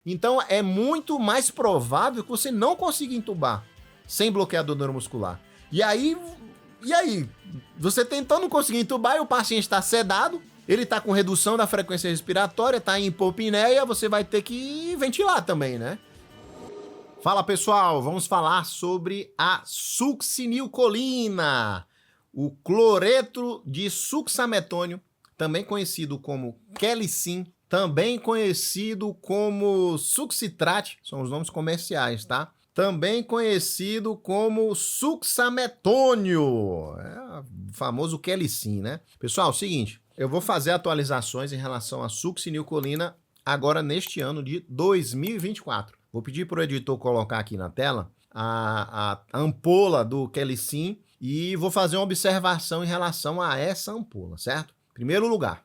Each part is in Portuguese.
Então é muito mais provável que você não consiga entubar sem bloqueador neuromuscular. E aí, você tentando conseguir entubar e o paciente está sedado, ele está com redução da frequência respiratória, está em hipopneia, você vai ter que ventilar também, né? Fala pessoal, vamos falar sobre a succinilcolina, o cloreto de succinilmetônio, também conhecido como Kelicin, também conhecido como Succitrate, são os nomes comerciais, tá? Também conhecido como succinilmetônio, o famoso Kelicin, né? Pessoal, é o seguinte, eu vou fazer atualizações em relação à succinilcolina agora neste ano de 2024. Vou pedir para o editor colocar aqui na tela a ampola do Kelicin e vou fazer uma observação em relação a essa ampola, certo? Primeiro lugar,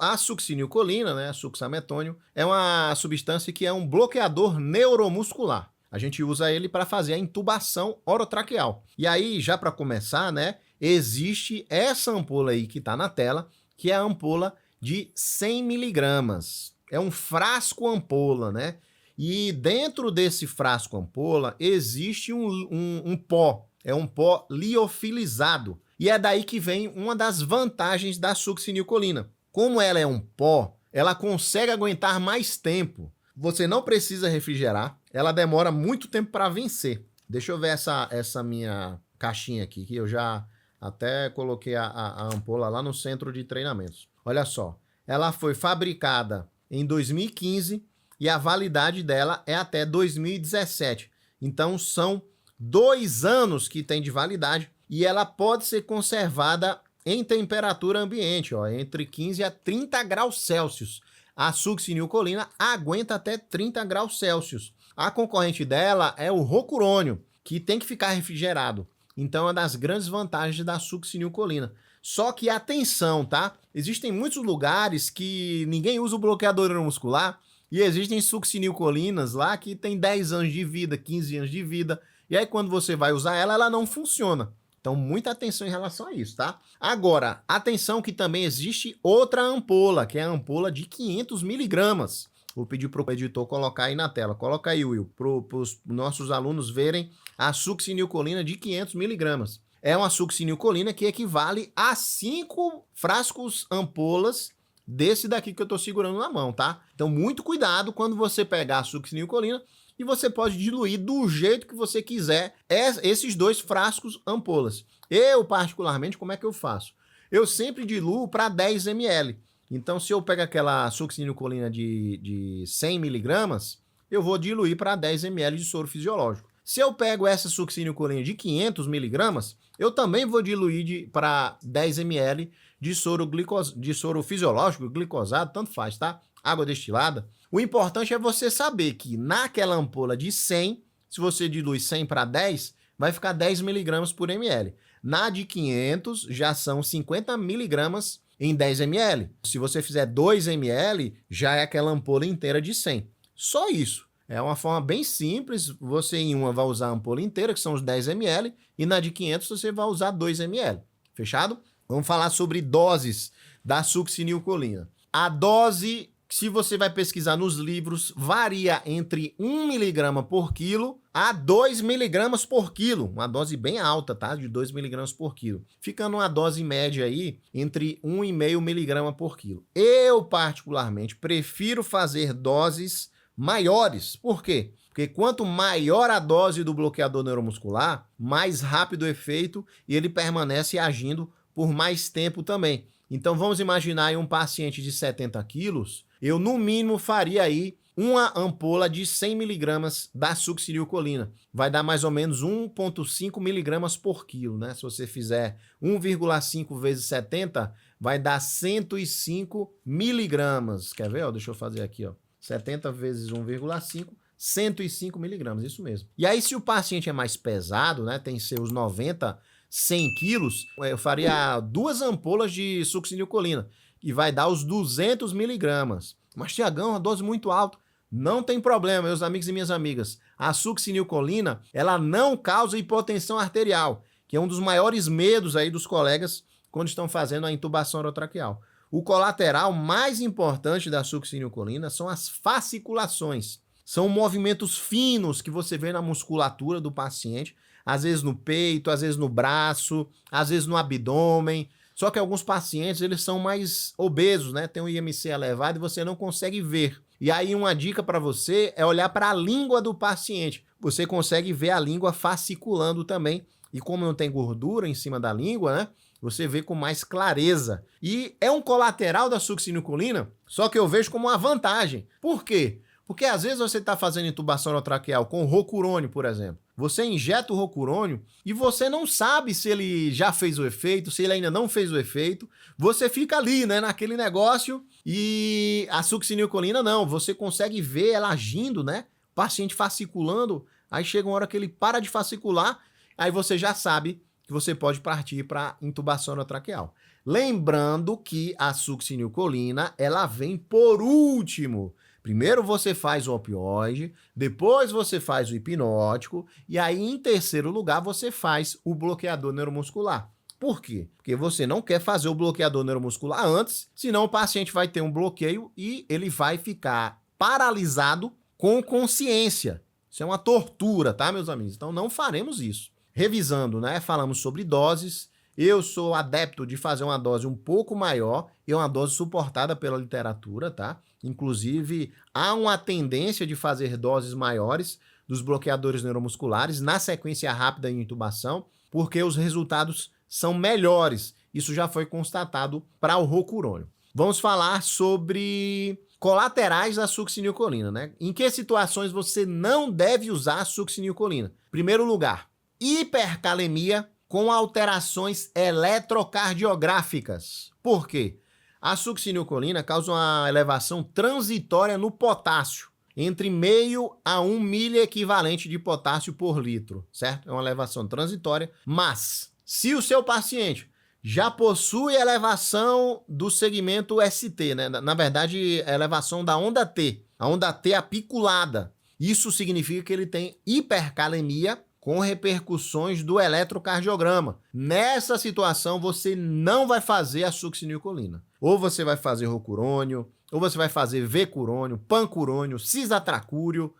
a succinilcolina, né, succinilmetônio, é uma substância que é um bloqueador neuromuscular. A gente usa ele para fazer a intubação orotraqueal. E aí, já para começar, né, existe essa ampola aí que está na tela, que é a ampola de 100 miligramas. É um frasco ampola, né? E dentro desse frasco ampola existe um pó, é um pó liofilizado. E é daí que vem uma das vantagens da succinilcolina. Como ela é um pó, ela consegue aguentar mais tempo. Você não precisa refrigerar, ela demora muito tempo para vencer. Deixa eu ver essa minha caixinha aqui, que eu já até coloquei a ampola lá no centro de treinamentos. Olha só, ela foi fabricada em 2015 e a validade dela é até 2017. Então são 2 anos que tem de validade e ela pode ser conservada em temperatura ambiente, ó, entre 15 a 30 graus Celsius. A succinilcolina aguenta até 30 graus Celsius. A concorrente dela é o rocurônio, que tem que ficar refrigerado. Então é uma das grandes vantagens da succinilcolina. Só que atenção, tá? Existem muitos lugares que ninguém usa o bloqueador neuromuscular e existem succinilcolinas lá que tem 10 anos de vida, 15 anos de vida. E aí quando você vai usar ela, ela não funciona. Então, muita atenção em relação a isso, tá? Agora, atenção que também existe outra ampola, que é a ampola de 500 miligramas. Vou pedir para o editor colocar aí na tela. Coloca aí, Will, para os nossos alunos verem a succinilcolina de 500 miligramas. É uma succinilcolina que equivale a 5 frascos ampolas desse daqui que eu estou segurando na mão, tá? Então, muito cuidado quando você pegar a succinilcolina e você pode diluir do jeito que você quiser esses 2 frascos ampolas. Eu, particularmente, como é que eu faço? Eu sempre diluo para 10 ml. Então, se eu pego aquela succinilcolina de 100 miligramas, eu vou diluir para 10 ml de soro fisiológico. Se eu pego essa succinilcolina de 500 miligramas, eu também vou diluir para 10 ml de soro fisiológico, glicosado, tanto faz, tá? Água destilada. O importante é você saber que naquela ampola de 100, se você dilui 100 para 10, vai ficar 10 miligramas por ml. Na de 500, já são 50 miligramas em 10 ml. Se você fizer 2 ml, já é aquela ampola inteira de 100. Só isso. É uma forma bem simples. Você em uma vai usar a ampola inteira, que são os 10 ml, e na de 500 você vai usar 2 ml. Fechado? Vamos falar sobre doses da succinilcolina. A dose, se você vai pesquisar nos livros, varia entre 1 miligrama por quilo a 2 miligramas por quilo. Uma dose bem alta, tá? De 2 miligramas por quilo. Ficando uma dose média aí entre 1,5 miligrama por quilo. Eu, particularmente, prefiro fazer doses maiores. Por quê? Porque quanto maior a dose do bloqueador neuromuscular, mais rápido o efeito e ele permanece agindo por mais tempo também. Então vamos imaginar aí um paciente de 70 quilos, eu no mínimo faria aí uma ampola de 100 miligramas da succinilcolina. Vai dar mais ou menos 1,5 miligramas por quilo, né? Se você fizer 1,5 vezes 70, vai dar 105 miligramas. Quer ver? Ó, deixa eu fazer aqui, ó. 70 vezes 1,5, 105 miligramas, isso mesmo. E aí se o paciente é mais pesado, né? Tem seus 90, 100 quilos, eu faria 2 ampolas de succinilcolina, que vai dar os 200 miligramas. Mas, Tiagão, uma dose muito alta. Não tem problema, meus amigos e minhas amigas. A succinilcolina, ela não causa hipotensão arterial, que é um dos maiores medos aí dos colegas quando estão fazendo a intubação orotraqueal. O colateral mais importante da succinilcolina são as fasciculações. São movimentos finos que você vê na musculatura do paciente, às vezes no peito, às vezes no braço, às vezes no abdômen. Só que alguns pacientes, eles são mais obesos, né? Tem um IMC elevado e você não consegue ver. E aí uma dica para você é olhar para a língua do paciente. Você consegue ver a língua fasciculando também. E como não tem gordura em cima da língua, né? Você vê com mais clareza. E é um colateral da succinilcolina, só que eu vejo como uma vantagem. Por quê? Porque às vezes você está fazendo intubação orotraqueal com rocurônio, por exemplo. Você injeta o rocurônio e você não sabe se ele já fez o efeito, se ele ainda não fez o efeito. Você fica ali, né, naquele negócio, e a succinilcolina não. Você consegue ver ela agindo, né? O paciente fasciculando, aí chega uma hora que ele para de fascicular, aí você já sabe que você pode partir para intubação orotraqueal. Lembrando que a succinilcolina, ela vem por último. Primeiro você faz o opioide, depois você faz o hipnótico e aí em terceiro lugar você faz o bloqueador neuromuscular. Por quê? Porque você não quer fazer o bloqueador neuromuscular antes, senão o paciente vai ter um bloqueio e ele vai ficar paralisado com consciência. Isso é uma tortura, tá, meus amigos? Então não faremos isso. Revisando, né? Falamos sobre doses. Eu sou adepto de fazer uma dose um pouco maior e uma dose suportada pela literatura, tá? Inclusive, há uma tendência de fazer doses maiores dos bloqueadores neuromusculares na sequência rápida em intubação, porque os resultados são melhores. Isso já foi constatado para o rocurônio. Vamos falar sobre colaterais da succinilcolina, né? Em que situações você não deve usar a succinilcolina? Primeiro lugar, hipercalemia com alterações eletrocardiográficas. Por quê? A succinilcolina causa uma elevação transitória no potássio, entre meio a 1 miliequivalente de potássio por litro, certo? É uma elevação transitória, mas se o seu paciente já possui elevação do segmento ST, né? Na verdade, a elevação da onda T, a onda T apiculada, isso significa que ele tem hipercalemia com repercussões do eletrocardiograma. Nessa situação, você não vai fazer a succinilcolina. Ou você vai fazer rocurônio, ou você vai fazer vecurônio, pancurônio, cisatracúrio,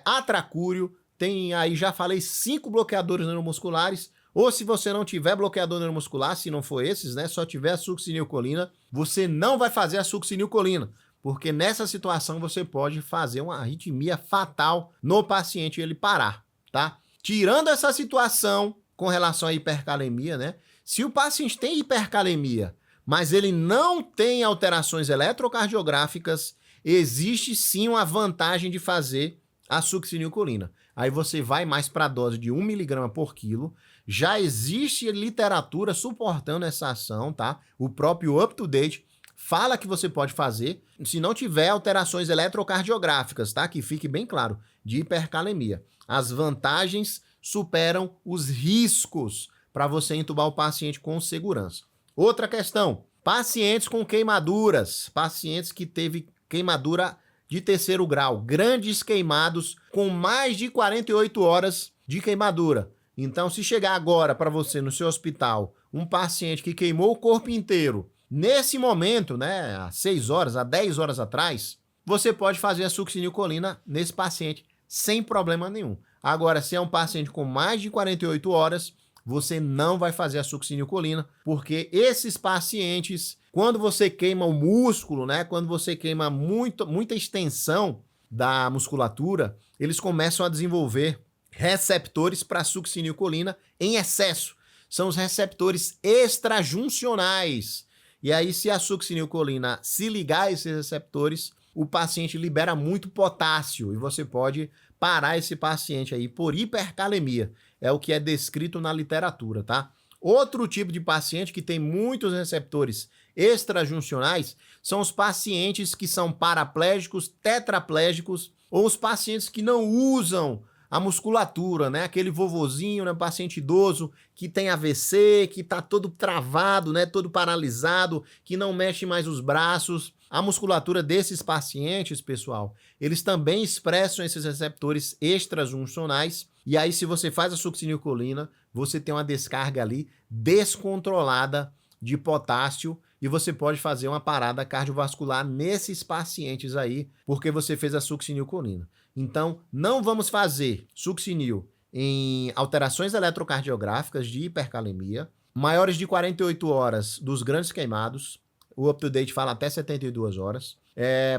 atracúrio. Tem aí, já falei, 5 bloqueadores neuromusculares. Ou se você não tiver bloqueador neuromuscular, se não for esses, né, só tiver a succinilcolina, você não vai fazer a succinilcolina. Porque nessa situação você pode fazer uma arritmia fatal no paciente e ele parar, tá? Tirando essa situação com relação à hipercalemia, né? Se o paciente tem hipercalemia, mas ele não tem alterações eletrocardiográficas, existe sim uma vantagem de fazer a succinilcolina. Aí você vai mais para a dose de 1 mg por quilo. Já existe literatura suportando essa ação, tá? O próprio UpToDate fala que você pode fazer, se não tiver alterações eletrocardiográficas, tá? Que fique bem claro, de hipercalemia. As vantagens superam os riscos para você entubar o paciente com segurança. Outra questão, pacientes com queimaduras, pacientes que teve queimadura de terceiro grau, grandes queimados com mais de 48 horas de queimadura. Então, se chegar agora para você no seu hospital um paciente que queimou o corpo inteiro, nesse momento, né, há 6 horas, há 10 horas atrás, você pode fazer a succinilcolina nesse paciente sem problema nenhum. Agora, se é um paciente com mais de 48 horas, você não vai fazer a succinilcolina, porque esses pacientes, quando você queima o músculo, né, quando você queima muita extensão da musculatura, eles começam a desenvolver receptores para succinilcolina em excesso. São os receptores extrajuncionais. E aí, se a succinilcolina se ligar a esses receptores, o paciente libera muito potássio e você pode parar esse paciente aí por hipercalemia. É o que é descrito na literatura, tá? Outro tipo de paciente que tem muitos receptores extrajuncionais são os pacientes que são paraplégicos, tetraplégicos ou os pacientes que não usam a musculatura, né? Aquele vovozinho, né? Paciente idoso que tem AVC, que tá todo travado, né? Todo paralisado, que não mexe mais os braços. A musculatura desses pacientes, pessoal, eles também expressam esses receptores extrajuncionais. E aí, se você faz a succinilcolina, você tem uma descarga ali descontrolada de potássio e você pode fazer uma parada cardiovascular nesses pacientes aí, porque você fez a succinilcolina. Então, não vamos fazer succinil em alterações eletrocardiográficas de hipercalemia, maiores de 48 horas dos grandes queimados, o UpToDate fala até 72 horas,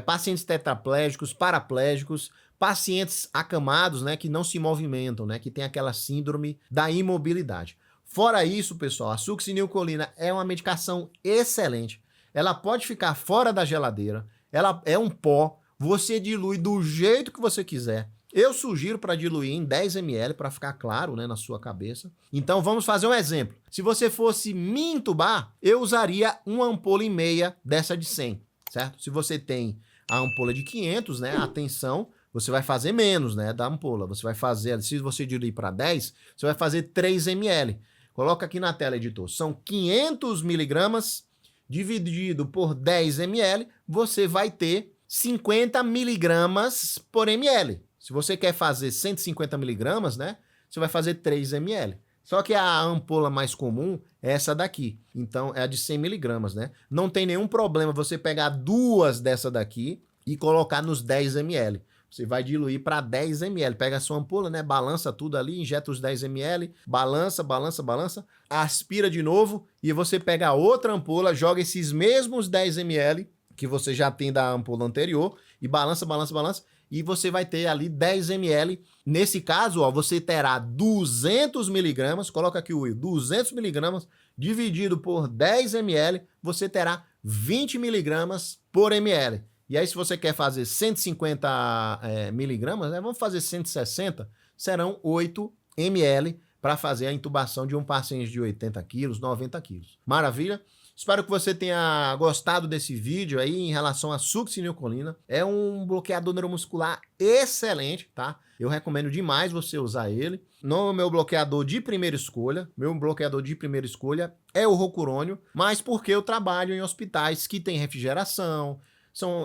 pacientes tetraplégicos, paraplégicos, pacientes acamados, né, que não se movimentam, né, que tem aquela síndrome da imobilidade. Fora isso, pessoal, a succinilcolina é uma medicação excelente. Ela pode ficar fora da geladeira, ela é um pó, você dilui do jeito que você quiser. Eu sugiro para diluir em 10 ml para ficar claro, né, na sua cabeça. Então vamos fazer um exemplo. Se você fosse me entubar, eu usaria uma ampola e meia dessa de 100, certo? Se você tem a ampola de 500, né, atenção, você vai fazer menos, né, da ampola. Você vai fazer, se você diluir para 10, você vai fazer 3 ml. Coloca aqui na tela, editor. São 500 miligramas dividido por 10 ml, você vai ter 50 miligramas por ml. Se você quer fazer 150 miligramas, né, você vai fazer 3 ml. Só que a ampola mais comum é essa daqui. Então, é a de 100 miligramas, né? Não tem nenhum problema você pegar duas dessa daqui e colocar nos 10 ml. Você vai diluir para 10 ml. Pega a sua ampola, né? Balança tudo ali, injeta os 10 ml, balança, balança, balança, aspira de novo e você pega a outra ampola, joga esses mesmos 10 ml que você já tem da ampola anterior e balança, balança, balança. E você vai ter ali 10 ml. Nesse caso, ó, você terá 200 miligramas, coloca aqui o Will, 200 miligramas dividido por 10 ml, você terá 20 miligramas por ml. E aí, se você quer fazer 150 miligramas, né, vamos fazer 160, serão 8 ml para fazer a intubação de um paciente de 80 quilos, 90 quilos. Maravilha? Espero que você tenha gostado desse vídeo aí em relação à succinilcolina. É um bloqueador neuromuscular excelente, tá? Eu recomendo demais você usar ele. Não é o meu bloqueador de primeira escolha. Meu bloqueador de primeira escolha é o rocurônio, mas porque eu trabalho em hospitais que têm refrigeração,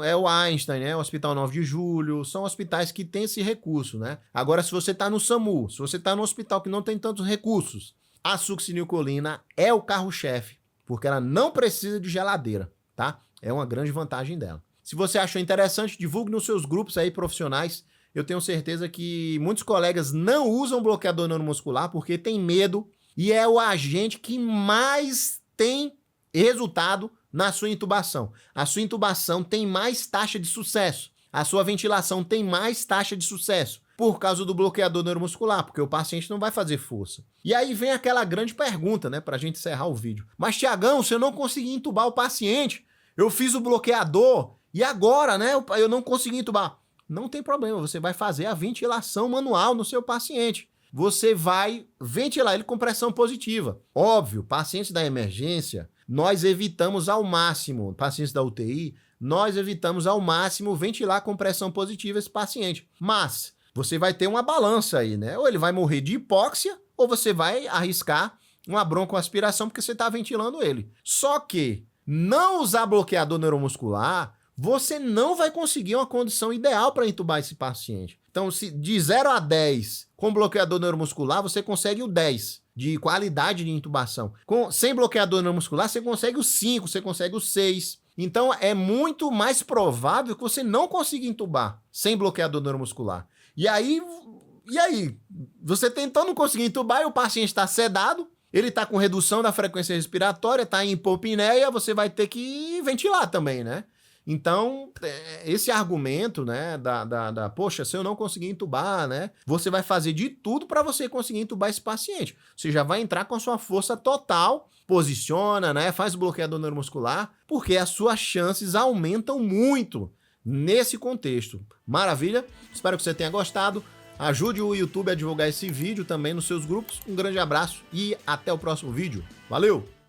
é o Einstein, né? O Hospital 9 de Julho, são hospitais que têm esse recurso, né? Agora, se você está no SAMU, se você está no hospital que não tem tantos recursos, a succinilcolina é o carro-chefe, porque ela não precisa de geladeira, tá? É uma grande vantagem dela. Se você achou interessante, divulgue nos seus grupos aí profissionais. Eu tenho certeza que muitos colegas não usam bloqueador neuromuscular porque tem medo e é o agente que mais tem resultado na sua intubação. A sua intubação tem mais taxa de sucesso. A sua ventilação tem mais taxa de sucesso por causa do bloqueador neuromuscular, porque o paciente não vai fazer força. E aí vem aquela grande pergunta, né, pra gente encerrar o vídeo. Mas, Tiagão, se eu não conseguir entubar o paciente, eu fiz o bloqueador e agora, né, eu não consegui entubar. Não tem problema, você vai fazer a ventilação manual no seu paciente. Você vai ventilar ele com pressão positiva. Óbvio, pacientes da emergência, nós evitamos ao máximo, pacientes da UTI, nós evitamos ao máximo ventilar com pressão positiva esse paciente. Mas você vai ter uma balança aí, né? Ou ele vai morrer de hipóxia, ou você vai arriscar uma broncoaspiração porque você está ventilando ele. Só que não usar bloqueador neuromuscular, você não vai conseguir uma condição ideal para intubar esse paciente. Então, se de 0 a 10 com bloqueador neuromuscular, você consegue o 10 de qualidade de intubação. Sem bloqueador neuromuscular, você consegue o 5, você consegue o 6. Então, é muito mais provável que você não consiga intubar sem bloqueador neuromuscular. E aí, você tentando conseguir entubar e o paciente está sedado, ele está com redução da frequência respiratória, está em hipopneia, você vai ter que ventilar também, né? Então, esse argumento, né, poxa, se eu não conseguir entubar, né, você vai fazer de tudo para você conseguir entubar esse paciente. Você já vai entrar com a sua força total, posiciona, né, faz o bloqueador neuromuscular, porque as suas chances aumentam muito nesse contexto. Maravilha? Espero que você tenha gostado. Ajude o YouTube a divulgar esse vídeo também nos seus grupos. Um grande abraço e até o próximo vídeo. Valeu!